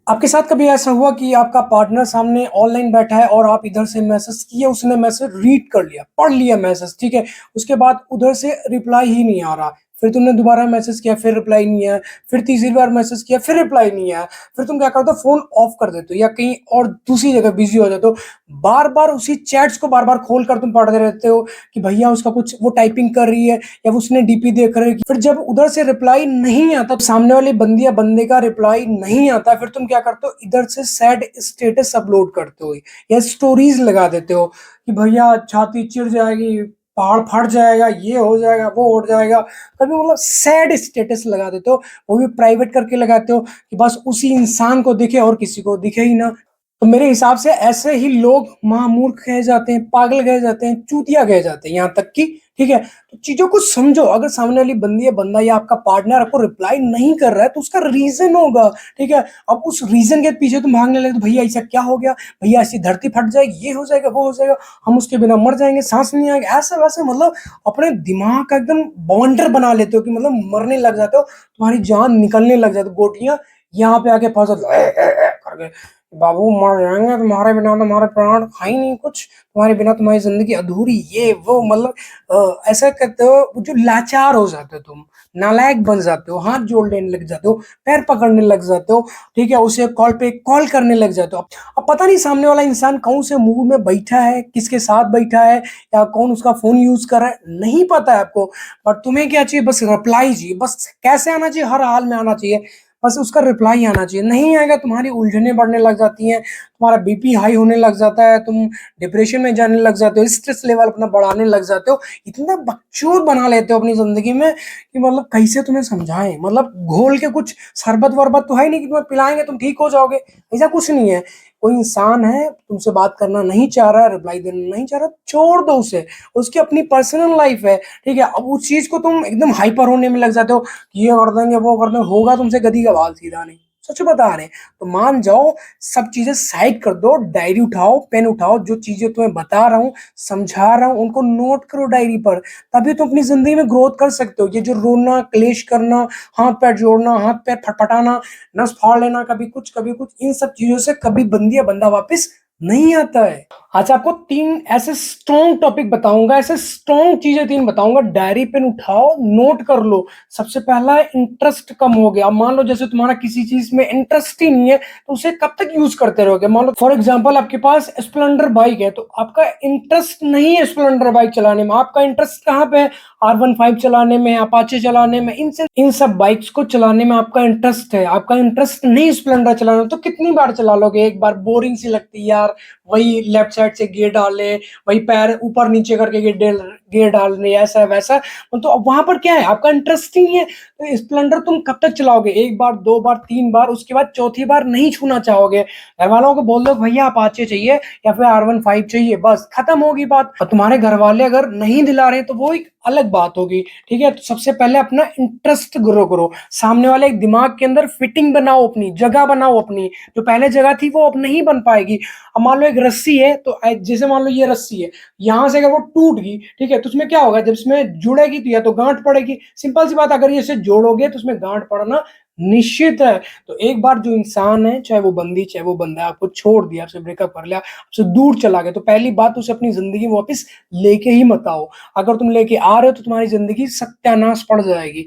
आपके साथ कभी ऐसा हुआ कि आपका पार्टनर सामने ऑनलाइन बैठा है और आप इधर से मैसेज किए, उसने मैसेज रीड कर लिया, पढ़ लिया मैसेज, ठीक है? उसके बाद उधर से रिप्लाई ही नहीं आ रहा। फिर तुमने दोबारा मैसेज किया, फिर रिप्लाई नहीं आया, फिर तीसरी बार मैसेज किया, फिर रिप्लाई नहीं आया। फिर तुम क्या करते हो, फ़ोन ऑफ कर देते हो या कहीं और दूसरी जगह बिज़ी हो जाते हो। बार-बार उसी चैट्स को बार-बार खोल कर तुम पढ़ते रहते हो कि भैया उसका कुछ वो टाइपिंग कर रही है या उसने डीपी देख रही है। फिर जब उधर से रिप्लाई नहीं आता, सामने वाले बंदी या बंदे का रिप्लाई नहीं आता, फिर तुम क्या करते हो, इधर से सैड स्टेटस अपलोड करते हो या स्टोरीज लगा देते हो कि भैया छाती चिढ़ जाएगी, पहाड़ फट जाएगा, ये हो जाएगा, वो हो जाएगा। कभी मतलब सैड स्टेटस लगा देते हो, वो भी प्राइवेट करके लगाते हो कि बस उसी इंसान को दिखे और किसी को दिखे ही ना। तो मेरे हिसाब से ऐसे ही लोग महामूर्ख कहे जाते हैं, पागल कहे जाते हैं, चूतिया कहे जाते हैं, यहाँ तक कि ठीक है? तो चीज़ों को समझो, अगर सामने वाली बंदी या बंदा या आपका पार्टनर आपको रिप्लाई नहीं कर रहा है, तो उसका रीज़न होगा, ठीक है? अब उस रीज़न के पीछे तुम भागने लगे, तो भैया ऐसा क्या हो गया? भैया ऐसी धरती फट जाएगी, ये हो जाएगा, वो हो जाएगा, हम उसके बिना मर जाएँगे, साँस नहीं आएगी, ऐसे-वैसे मतलब अपने दिमाग का एकदम बवंडर बना लेते हो कि मतलब मरने लग जाते हो, तुम्हारी जान निकलने लग जाती है, गोटियाँ यहाँ पे आके फँस जाती करके। बाबू मर जाएँगे, तुम्हारे बिना तो हमारे प्राण है ही नहीं कुछ, तुम्हारे बिना तुम्हारी ज़िंदगी अधूरी, ये वो मतलब ऐसा करते हो, जो लाचार हो जाते हो तुम, नालायक बन जाते हो, हाथ जोड़ने लग जाते हो, पैर पकड़ने लग जाते हो, ठीक है? उसे कॉल पे कॉल करने लग जाते हो। अब पता नहीं सामने वाला इंसान कौन से मूड में बैठा है, किसके साथ बैठा है या कौन उसका फ़ोन यूज़ कर रहा है, नहीं पता है आपको। बट तुम्हें क्या चाहिए, बस रिप्लाई चाहिए, बस कैसे आना चाहिए, हर हाल में आना चाहिए। बस उसका रिप्लाई आना चाहिए, नहीं आएगा तुम्हारी उलझनें बढ़ने लग जाती हैं, तुम्हारा बीपी हाई होने लग जाता है, तुम डिप्रेशन में जाने लग जाते हो, स्ट्रेस लेवल अपना बढ़ाने लग जाते हो, इतना बकचोद बना लेते हो अपनी ज़िंदगी में कि मतलब कैसे तुम्हें समझाएँ? मतलब घोल के कुछ शरबत-वरबत तो है ही नहीं कि तुम्हें पिलाएँगे तुम ठीक हो जाओगे, ऐसा कुछ नहीं है। कोई इंसान है, तुमसे बात करना नहीं चाह रहा है, रिप्लाई देना नहीं चाह रहा, छोड़ दो उसे, उसकी अपनी पर्सनल लाइफ़ है, ठीक है? अब उस चीज़ को तुम एकदम हाइपर होने में लग जाते हो, ये कर देंगे, वो कर देंगे, होगा तुमसे गधी का बाल सीधा नहीं, सच बता रहे हैं। तो मान जाओ, सब चीज़ें साइड कर दो, डायरी उठाओ, पेन उठाओ, जो चीज़ें तुम्हें बता रहा हूँ, समझा रहा हूँ, उनको नोट करो डायरी पर, तभी तुम अपनी ज़िंदगी में ग्रोथ कर सकते हो। ये जो रोना, क्लेश करना, हाथ-पैर जोड़ना, हाथ-पैर फटफटाना, नस फाड़ लेना, कभी कुछ, इन सब चीज़ों से कभी बंदी या बंदा वापस नहीं आता है। आज आपको 3 ऐसे स्ट्रॉन्ग टॉपिक बताऊँगा, ऐसे स्ट्रॉन्ग चीज़ें 3 बताऊँगा, डायरी पेन उठाओ, नोट कर लो। सबसे पहला है इंटरेस्ट कम हो गया। अब मान लो जैसे तुम्हारा किसी चीज़ में इंटरेस्ट ही नहीं है, तो उसे कब तक यूज़ करते रहोगे? मान लो फॉर एग्ज़ाम्पल आपके पास स्प्लेंडर बाइक है, तो आपका इंटरेस्ट नहीं है स्प्लेंडर बाइक चलाने में, आपका इंटरेस्ट कहाँ पे है? R15 चलाने में, अपाचे चलाने में, इन सब बाइक्स को चलाने में आपका इंटरेस्ट है। आपका इंटरेस्ट नहीं स्प्लेंडर चलाने में, तो कितनी बार चला लोगे? एक बार बोरिंग सी लगती है यार, वही लेफ्ट साइड से गियर डाले, वही पैर ऊपर-नीचे करके गियर डालने, ऐसा-वैसा, तो अब वहाँ पर क्या है? आपका इंटरेस्ट ही नहीं है, तो स्प्लेंडर तुम कब तक चलाओगे? 1 बार, 2 बार, 3 बार, उसके बाद चौथी बार नहीं छूना चाहोगे। घरवालों को बोल दो भैया अपाचे चाहिए या फिर R15 चाहिए, बस खत्म होगी बात। और तुम्हारे घरवाले अगर नहीं दिला रहे, तो वो एक अलग बात होगी, ठीक है? तो सबसे पहले अपना इंटरेस्ट ग्रो करो, सामने वाले के दिमाग के अंदर फिटिंग बनाओ अपनी, जगह बनाओ अपनी, जो पहले जगह थी वो अब नहीं बन पाएगी। अब मान लो एक रस्सी है, तो जैसे मान लो ये रस्सी है, यहाँ से अगर वो टूट गई, ठीक है, तो उसमें क्या होगा, जब इसमें जुड़ेगी तो या तो गांठ पड़ेगी, सिंपल सी बात, अगर ये इसे जोड़ोगे तो उसमें गांठ पड़ना निश्चित है। तो एक बार जो इंसान है, चाहे वो बंदी चाहे वो बंदा, आपको छोड़ दिया, आपसे ब्रेकअप कर लिया, आपसे दूर चला गया, तो पहली बात उसे अपनी जिंदगी में वापस लेके ही मत आओ। अगर तुम लेके आ रहे हो तो तुम्हारी जिंदगी सत्यानाश पड़ जाएगी।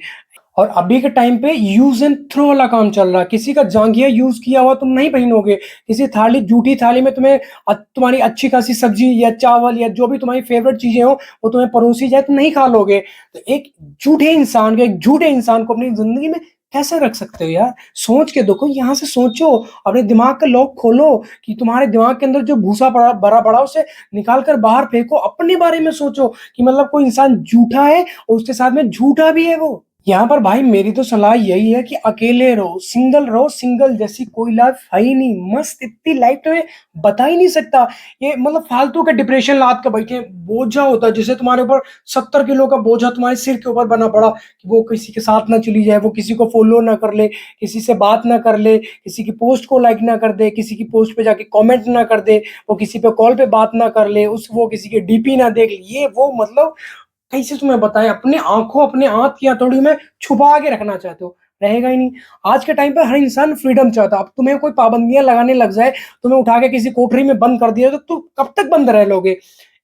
और अभी के टाइम पे यूज एंड थ्रो वाला काम चल रहा है, किसी का जांघिया यूज किया हुआ तुम नहीं पहनोगे, किसी थाली, जूठी थाली में तुम्हें तुम्हारी अच्छी खासी सब्जी या चावल या जो भी तुम्हारी फेवरेट चीजें हो, वो तुम्हें परोसी जाए, तुम नहीं खा लोगे। तो एक झूठे इंसान को अपनी जिंदगी में कैसे रख सकते हो यार? सोच के देखो, यहाँ से सोचो, अपने दिमाग का लॉक खोलो कि तुम्हारे दिमाग के अंदर जो भूसा पड़ा भरा पड़ा उसे निकाल कर बाहर फेंको, अपने बारे में सोचो कि मतलब कोई इंसान झूठा है और उसके साथ में झूठा भी है वो। यहाँ पर भाई मेरी तो सलाह यही है कि अकेले रहो, सिंगल जैसी कोई लाइफ है ही नहीं, मस्त इतनी लाइफ तो ये बता ही नहीं सकता। ये मतलब फालतू का डिप्रेशन लाद के बैठे हैं, बोझा होता है, जैसे तुम्हारे ऊपर 70 किलो का बोझा तुम्हारे सिर के ऊपर बना पड़ा कि वो किसी के साथ ना चली जाए, वो किसी को फॉलो ना कर ले, किसी से बात ना कर ले, किसी की पोस्ट को लाइक ना कर दे, किसी की पोस्ट पे जाके कमेंट ना कर दे, वो किसी पे कॉल पे बात ना कर ले, उस वो किसी के डीपी ना देख ले, ये वो मतलब कैसे तुम्हें बताएं, अपने आंखों, अपने आंत की हथौड़ी में छुपा के रखना चाहते हो, रहेगा ही नहीं। आज के टाइम पे हर इंसान फ्रीडम चाहता है। अब तुम्हें कोई पाबंदियाँ लगाने लग जाए, तुम्हें उठा के किसी कोठरी में बंद कर दिया, तो तुम कब तक बंद रह लोगे?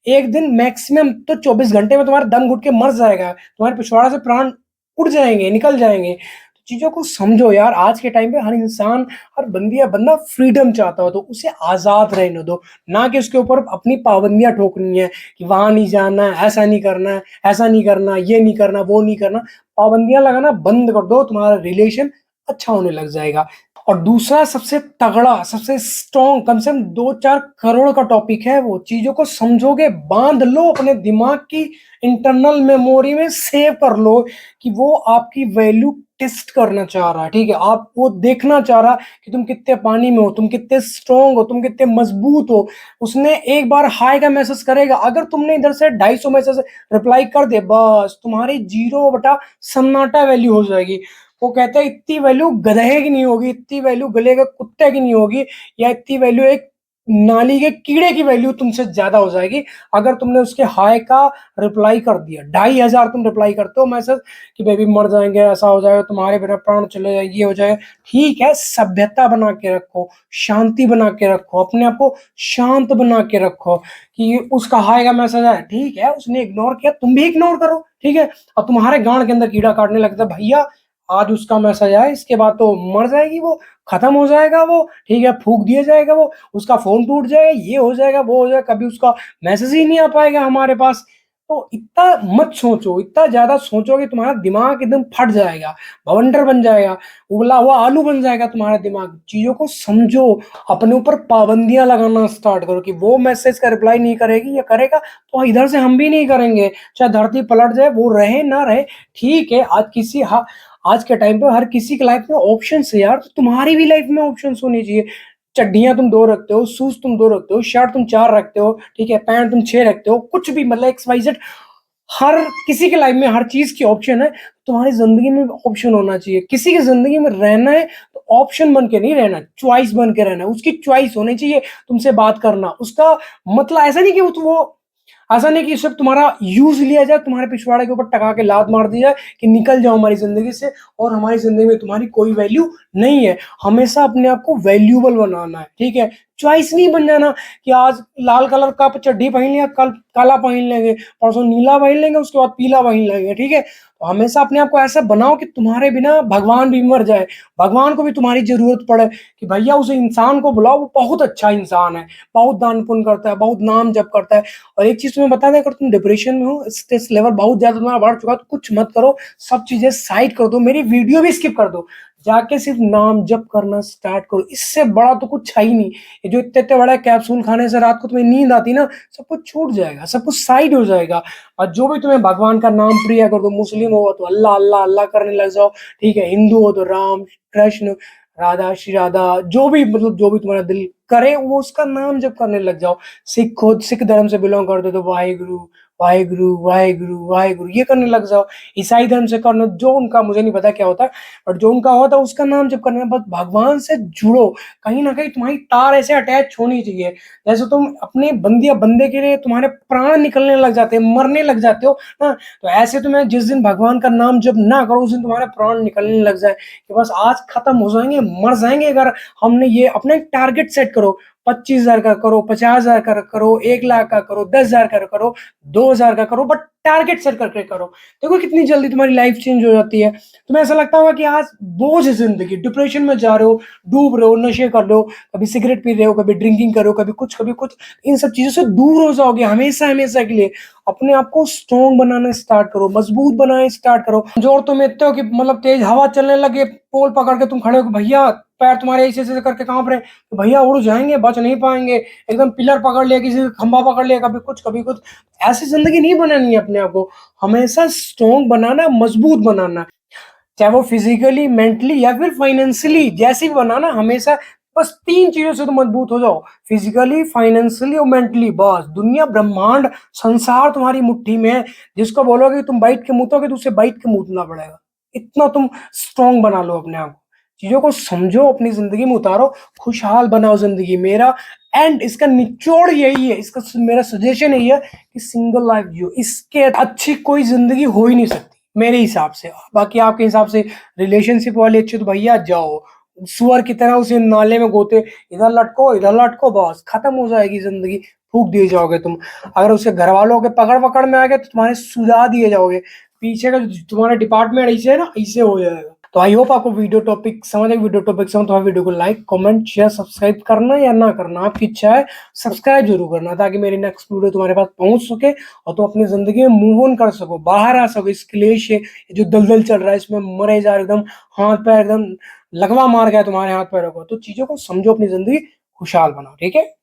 एक दिन मैक्सिमम तो 24 घंटे में तुम्हारा दम घुट के मर जाएगा, तुम्हारे पिछवाड़ा से प्राण उड़ जाएँगे, निकल जाएँगे। तो चीज़ों को समझो यार, आज के टाइम पे हर इंसान, हर बंदी या बंदा फ्रीडम चाहता हो, तो उसे आज़ाद रहने दो, ना कि उसके ऊपर अपनी पाबंदियाँ ठोकनी है कि वहाँ नहीं जाना है, ऐसा नहीं करना है, ऐसा नहीं करना, ये नहीं करना, वो नहीं करना। पाबंदियाँ लगाना बंद कर दो, तुम्हारा रिलेशन अच्छा होने लग जाएगा। और दूसरा सबसे तगड़ा, सबसे स्ट्रॉन्ग, कम से कम 2-4 करोड़ का टॉपिक है वो। चीज़ों को समझोगे, बाँध लो अपने दिमाग की इंटरनल मेमोरी में, सेव कर लो कि वो आपकी वैल्यू टेस्ट करना चाह रहा है, ठीक है? आप वो देखना चाह रहा है कि तुम कितने पानी में हो, तुम कितने स्ट्रॉन्ग हो, तुम कितने मजबूत हो। उसने एक बार हाय का मैसेज करेगा, अगर तुमने इधर से 250 मैसेज रिप्लाई कर दिए, बस तुम्हारी 0 बटा सन्नाटा वैल्यू हो जाएगी। वो कहते हैं इतनी वैल्यू गधे की नहीं होगी, इतनी वैल्यू गले के कुत्ते की नहीं होगी, या इतनी वैल्यू एक नाली के कीड़े की वैल्यू तुमसे ज़्यादा हो जाएगी, अगर तुमने उसके हाय का रिप्लाई कर दिया। 2500 तुम रिप्लाई करते हो मैसेज कि बेबी मर जाएँगे, ऐसा हो जाएगा, तुम्हारे बिना प्राण चले जाएँगे, ये हो जाएगा। ठीक है, सभ्यता बना के रखो, शांति बना के रखो, अपने आप को शांत बना के रखो कि उसका हाय का मैसेज आया, ठीक है, उसने इग्नोर किया, तुम भी इग्नोर करो, ठीक है? अब तुम्हारे गाँड के अंदर कीड़ा काटने लगता है, भैया आज उसका मैसेज आया, इसके बाद तो मर जाएगी वो, खत्म हो जाएगा वो, ठीक है, फूँक दिया जाएगा वो, उसका फ़ोन टूट जाएगा, ये हो जाएगा, वो हो जाएगा, कभी उसका मैसेज ही नहीं आ पाएगा हमारे पास। तो इतना मत सोचो, इतना ज़्यादा सोचोगे तुम्हारा दिमाग एकदम फट जाएगा, बवंडर बन जाएगा, उबला हुआ आलू बन जाएगा तुम्हारा दिमाग। चीज़ों को समझो, अपने ऊपर पाबंदियाँ लगाना स्टार्ट करो कि वो मैसेज का रिप्लाई नहीं करेगी या करेगा, तो इधर से हम भी नहीं करेंगे। चाहे धरती पलट जाए, वो रहे ना रहे, ठीक है, आज के टाइम पे हर किसी की लाइफ में ऑप्शंस है यार, तो तुम्हारी भी लाइफ में ऑप्शंस होनी चाहिए। चड्डियाँ तुम 2 रखते हो, शूज़ तुम 2 रखते हो, शर्ट तुम 4 रखते हो, ठीक है, पैंट तुम 6 रखते हो, कुछ भी मतलब एक्स, वाई, ज़ेड, हर किसी की लाइफ में हर चीज़ की ऑप्शन है, तुम्हारी ज़िंदगी में भी ऑप्शन होना चाहिए। किसी की ज़िंदगी में रहना है, तो ऑप्शन बन के नहीं रहना, चॉइस बन के रहना है। उसकी चॉइस होनी चाहिए तुमसे बात करना। उसका मतलब ऐसा नहीं कि वो ऐसा नहीं कि सिर्फ़ तुम्हारा यूज़ लिया जाए, तुम्हारे पिछवाड़े के ऊपर टका के लात मार दी जाए कि निकल जाओ हमारी ज़िंदगी से, और हमारी ज़िंदगी में तुम्हारी कोई वैल्यू नहीं है। हमेशा अपने आप को वैल्यूएबल बनाना है, ठीक है? चॉइस नहीं बन जाना कि आज लाल कलर का चड्डी पहन लिया, कल काला पहन लेंगे, परसों नीला पहन लेंगे, उसके बाद पीला पहन लेंगे, ठीक है? तो हमेशा अपने आप को ऐसा बनाओ कि तुम्हारे बिना भगवान भी मर जाए, भगवान को भी तुम्हारी ज़रूरत पड़े कि भैया उस इंसान को बुलाओ, वो बहुत अच्छा इंसान है, बहुत दान पुण्य करता है, बहुत नाम जप करता है। और एक चीज़ तुम्हें बता दें, अगर तुम डिप्रेशन में हो, स्ट्रेस लेवल बहुत ज़्यादा तुम्हारा बढ़ चुका है, तो कुछ मत करो, सब चीज़ें साइड कर दो, मेरी वीडियो भी स्किप कर दो, जाके सिर्फ़ नाम जप करना स्टार्ट करो। इससे बड़ा तो कुछ है ही नहीं। ये जो इतने-इतने बड़े कैप्सूल खाने से रात को तुम्हें नींद आती ना, सब कुछ छूट जाएगा, सब कुछ साइड हो जाएगा। और जो भी तुम्हें भगवान का नाम प्रिय कर दो, मुस्लिम हो तो अल्लाह, अल्लाह, अल्लाह करने लग जाओ, ठीक है? हिंदू हो तो राम, कृष्ण, राधा, श्री राधा, जो भी मतलब जो भी तुम्हारा दिल करे, वो उसका नाम जप करने लग जाओ। सिख धर्म से बिलॉन्ग करते हो तो वाहेगुरु, वाहेगुरु, वाहेगुरु, वाहेगुरु ये करने लग जाओ। ईसाई धर्म से करना, जो उनका मुझे नहीं पता क्या होता है, बट जो उनका होता है उसका नाम जप करना है। बस भगवान से जुड़ो, कहीं न कहीं तुम्हारी तार ऐसे अटैच होनी चाहिए, जैसे तुम अपने बंदी या बंदे के लिए तुम्हारे प्राण निकलने लग जाते हैं, मरने लग जाते हो ना, तो ऐसे तुम्हें जिस दिन भगवान का नाम जप ना करो, उस दिन तुम्हारे प्राण निकलने लग जाए कि बस आज खत्म हो जाएँगे, मर जाएँगे। अगर हमने ये अपना एक टारगेट सेट करो, 25,000 का करो, 50,000 का करो, 1 लाख का करो, 10,000 का करो, 2,000 का करो, बट टारगेट सेट करके करो। देखो कितनी जल्दी तुम्हारी लाइफ चेंज हो जाती है। तुम्हें ऐसा लगता होगा कि आज बोझ है ज़िंदगी, डिप्रेशन में जा रहे हो, डूब रहे हो, नशे कर रहे हो, कभी सिगरेट पी रहे हो, कभी ड्रिंकिंग कर रहे हो, कभी कुछ, कभी कुछ। इन सब चीज़ों से दूर हो जाओगे हमेशा-हमेशा के लिए। अपने आप को स्ट्रॉन्ग बनाना स्टार्ट करो, मजबूत बनाना स्टार्ट करो। कमज़ोर तुम इतने हो कि मतलब तेज़ हवा चलने लगे, पोल पकड़ के तुम खड़े हो कि भैया पैर तुम्हारे ऐसे-ऐसे करके काँप रहे हैं, तो भैया उड़ जाएँगे, बच नहीं पाएँगे। एकदम पिलर पकड़ लिया, किसी खंभा पकड़ लिया, कभी कुछ, कभी कुछ। ऐसी ज़िंदगी नहीं बनानी है अपने आप को, हमेशा स्ट्रॉन्ग बनाना, मजबूत बनाना। चाहे वो फिज़िकली, मेंटली या फिर फाइनेंशियली, जैसे भी बनाना, हमेशा बस 3 चीज़ों से तो मजबूत हो जाओ, फिज़िकली, फाइनेंशियली और मेंटली, बस। दुनिया, ब्रह्मांड, संसार तुम्हारी मुट्ठी में है। जिसको बोलोगे कि तुम बैठ के मुतोगे तो उसे बैठ के मूतना पड़ेगा। इतना तुम स्ट्रॉन्ग बना लो अपने आप को। चीज़ों को समझो, अपनी ज़िंदगी में उतारो, खुशहाल बनाओ ज़िंदगी। मेरा एंड इसका निचोड़ यही है, इसका मेरा सजेशन यही है कि सिंगल लाइफ़ जियो। इसके अच्छी कोई ज़िंदगी हो ही नहीं सकती। मेरे हिसाब से। बाकी आपके हिसाब से रिलेशनशिप वाली अच्छी तो भैया जाओ, सुअर की तरह उसे नाले में गोते, इधर लटको, बस खत्म हो जाएगी ज़िंदगी, फूँक दिए जाओगे तुम। अगर उसे घरवालों के पकड़-वकड़ में आ गए तो तुम्हारे सुला दिए जाओगे। पीछे का जो तुम्हारा डिपार्टमेंट ऐसे है ना, ऐसे हो जाएगा। तो आई होप आपको वीडियो टॉपिक समझ आए। वीडियो टॉपिक समझ तो वीडियो को लाइक, कमेंट, शेयर, सब्सक्राइब करना या ना करना आपकी इच्छा है। सब्सक्राइब जरूर करना ताकि मेरी नेक्स्ट वीडियो तुम्हारे पास पहुंच सके और तुम अपनी जिंदगी में मूव ऑन कर सको, बाहर आ सको इस क्लेश से, जो दलदल चल रहा है इसमें मरे जा रहे एकदम, हाथ पैर एकदम लगवा मार गया तुम्हारे हाथ पैरों को। तो चीजों को समझो, अपनी जिंदगी खुशहाल बनाओ, ठीक है।